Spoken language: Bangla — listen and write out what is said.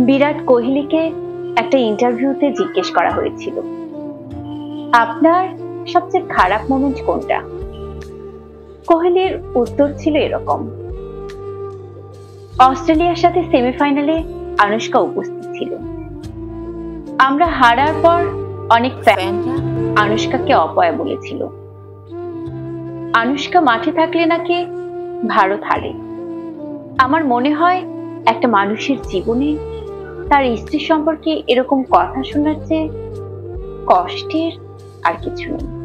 বিরাট কোহলিকে একটা ইন্টারভিউতে জিজ্ঞেস করা হয়েছিল, আপনার সবচেয়ে খারাপ মোমেন্ট কোনটা? কোহলির উত্তর ছিল এরকম, অস্ট্রেলিয়ার সাথে সেমিফাইনালে আনুষ্কা উপস্থিত ছিল। আমরা হারার পর অনেক ফ্যানরা আনুষ্কাকে অপয়া বলেছিল। আনুষ্কা মাঠে থাকলে নাকি ভারত হারে। আমার মনে হয় একটা মানুষের জীবনে তার স্ত্রী সম্পর্কে এরকম কথা শোনার চেয়ে কষ্টের আর কিছু নেই।